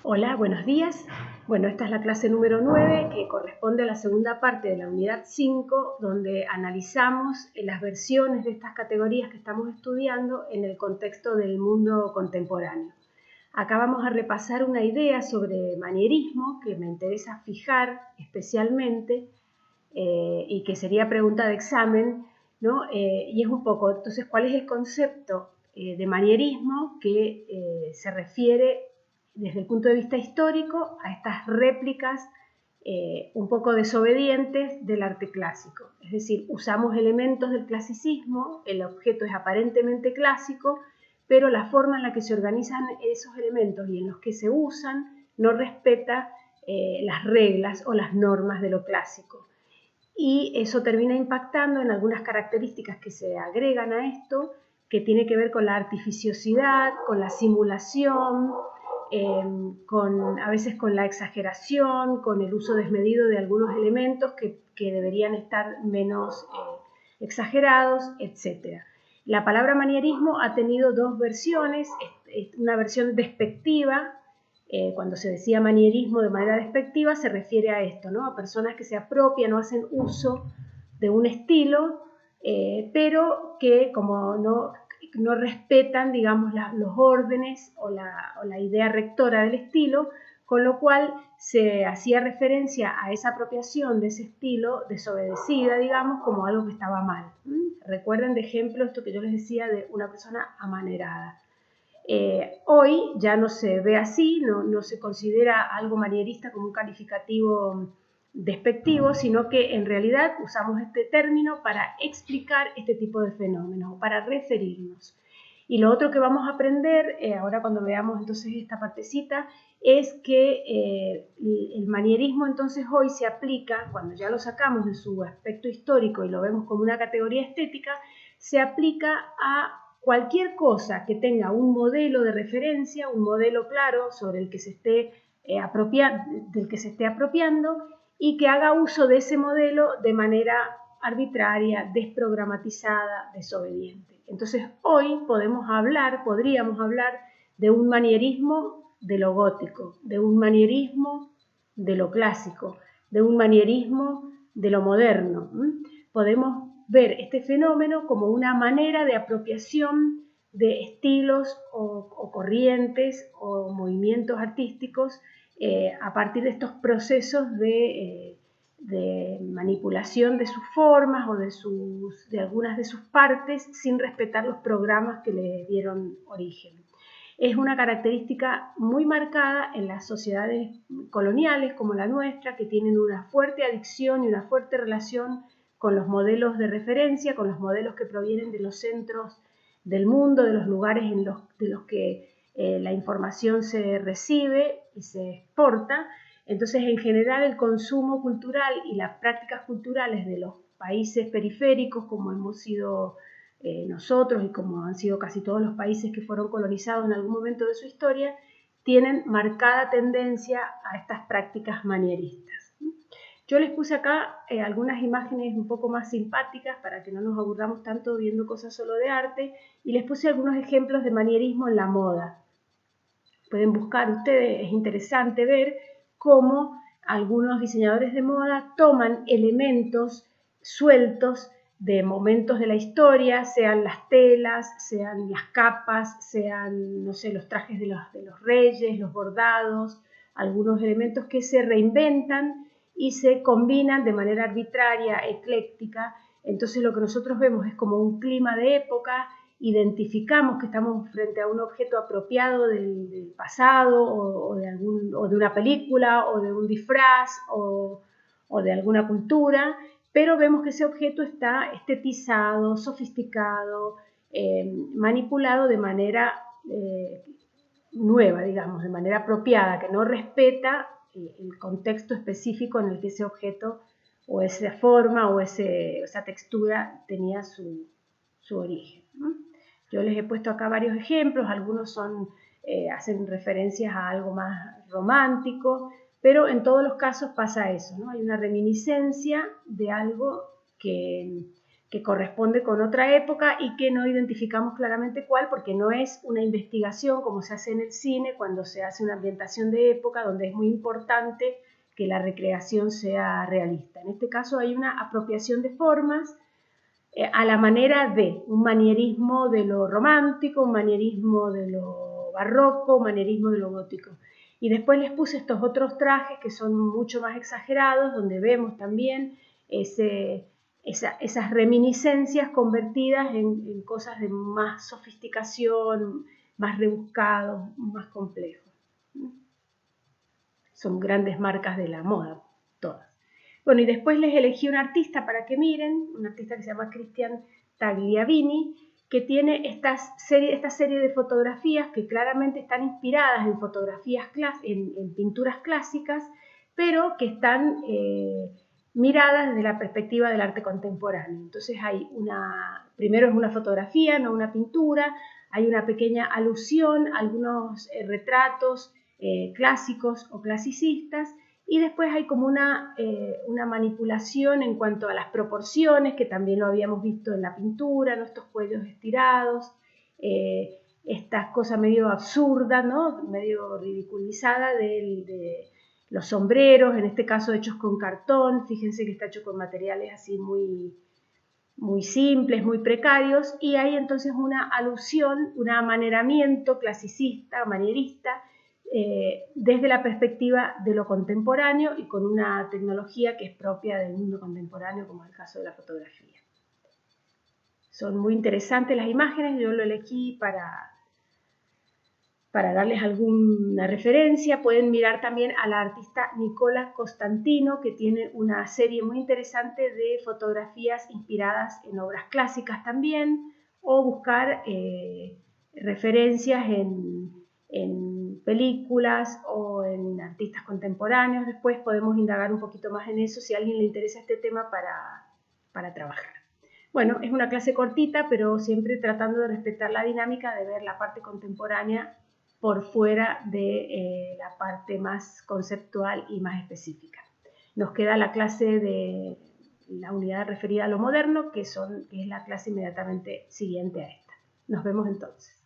Hola, buenos días. Bueno, esta es la clase número 9 que corresponde a la segunda parte de la unidad 5, donde analizamos las versiones de estas categorías que estamos estudiando en el contexto del mundo contemporáneo. Acá vamos a repasar una idea sobre manierismo que me interesa fijar especialmente y que sería pregunta de examen, ¿no? Y es un poco, entonces, ¿cuál es el concepto de manierismo que se refiere desde el punto de vista histórico a estas réplicas un poco desobedientes del arte clásico? Es decir, usamos elementos del clasicismo, el objeto es aparentemente clásico, pero la forma en la que se organizan esos elementos y en los que se usan no respeta las reglas o las normas de lo clásico. Y eso termina impactando en algunas características que se agregan a esto, que tiene que ver con la artificiosidad, con la simulación, a veces con la exageración, con el uso desmedido de algunos elementos que deberían estar menos exagerados, etc. La palabra manierismo ha tenido dos versiones, una versión despectiva. Cuando se decía manierismo de manera despectiva se refiere a esto, ¿no? A personas que se apropian o hacen uso de un estilo, pero que como no respetan, digamos, los órdenes o la idea rectora del estilo, con lo cual se hacía referencia a esa apropiación de ese estilo desobedecida, digamos, como algo que estaba mal. Recuerden de ejemplo esto que yo les decía de una persona amanerada. Hoy ya no se ve así, no se considera algo manierista como un calificativo despectivo, sino que en realidad usamos este término para explicar este tipo de fenómenos, para referirnos. Y lo otro que vamos a aprender, ahora cuando veamos entonces esta partecita, es que el manierismo entonces hoy se aplica, cuando ya lo sacamos de su aspecto histórico y lo vemos como una categoría estética, se aplica a cualquier cosa que tenga un modelo de referencia, un modelo claro sobre el que se esté del que se esté apropiando y que haga uso de ese modelo de manera arbitraria, desprogramatizada, desobediente. Entonces hoy podríamos hablar de un manierismo de lo gótico, de un manierismo de lo clásico, de un manierismo de lo moderno. Podemos ver este fenómeno como una manera de apropiación de estilos o corrientes o movimientos artísticos a partir de estos procesos de manipulación de sus formas o de algunas de sus partes sin respetar los programas que le dieron origen. Es una característica muy marcada en las sociedades coloniales como la nuestra, que tienen una fuerte adicción y una fuerte relación con los modelos de referencia, con los modelos que provienen de los centros del mundo, de los lugares de los que la información se recibe y se exporta. Entonces, en general, el consumo cultural y las prácticas culturales de los países periféricos, como hemos sido nosotros y como han sido casi todos los países que fueron colonizados en algún momento de su historia, tienen marcada tendencia a estas prácticas manieristas. Yo les puse acá algunas imágenes un poco más simpáticas para que no nos aburramos tanto viendo cosas solo de arte, y les puse algunos ejemplos de manierismo en la moda. Pueden buscar ustedes, es interesante ver cómo algunos diseñadores de moda toman elementos sueltos de momentos de la historia, sean las telas, sean las capas, sean, no sé, los trajes de los reyes, los bordados, algunos elementos que se reinventan y se combinan de manera arbitraria, ecléctica. Entonces lo que nosotros vemos es como un clima de época, identificamos que estamos frente a un objeto apropiado del pasado o de una película o de un disfraz o de alguna cultura, pero vemos que ese objeto está estetizado, sofisticado, manipulado de manera nueva, digamos, de manera apropiada, que no respeta el contexto específico en el que ese objeto o esa forma o esa textura tenía su origen. Yo les he puesto acá varios ejemplos, algunos hacen referencias a algo más romántico, pero en todos los casos pasa eso, ¿no? Hay una reminiscencia de algo que que corresponde con otra época y que no identificamos claramente cuál, porque no es una investigación como se hace en el cine cuando se hace una ambientación de época, donde es muy importante que la recreación sea realista. En este caso hay una apropiación de formas a la manera de un manierismo de lo romántico, un manierismo de lo barroco, un manierismo de lo gótico. Y después les puse estos otros trajes que son mucho más exagerados, donde vemos también esas reminiscencias convertidas en cosas de más sofisticación, más rebuscados, más complejos. Son grandes marcas de la moda, todas. Bueno, y después les elegí un artista para que miren, un artista que se llama Cristian Tagliavini, que tiene esta serie de fotografías que claramente están inspiradas en fotografías en pinturas clásicas, pero que están miradas desde la perspectiva del arte contemporáneo. Entonces primero es una fotografía, no una pintura, hay una pequeña alusión, algunos retratos clásicos o clasicistas, y después hay como una manipulación en cuanto a las proporciones, que también lo habíamos visto en la pintura, ¿no? Estos cuellos estirados, estas cosas medio absurdas, ¿no? Medio ridiculizadas de los sombreros, en este caso hechos con cartón. Fíjense que está hecho con materiales así muy, muy simples, muy precarios, y hay entonces una alusión, un amaneramiento clasicista, manierista, desde la perspectiva de lo contemporáneo y con una tecnología que es propia del mundo contemporáneo, como es el caso de la fotografía. Son muy interesantes las imágenes, yo lo elegí para darles alguna referencia. Pueden mirar también a la artista Nicola Costantino, que tiene una serie muy interesante de fotografías inspiradas en obras clásicas también, o buscar referencias en películas o en artistas contemporáneos. Después podemos indagar un poquito más en eso si a alguien le interesa este tema para trabajar. Bueno, es una clase cortita, pero siempre tratando de respetar la dinámica de ver la parte contemporánea por fuera de la parte más conceptual y más específica. Nos queda la clase de la unidad referida a lo moderno, que es la clase inmediatamente siguiente a esta. Nos vemos entonces.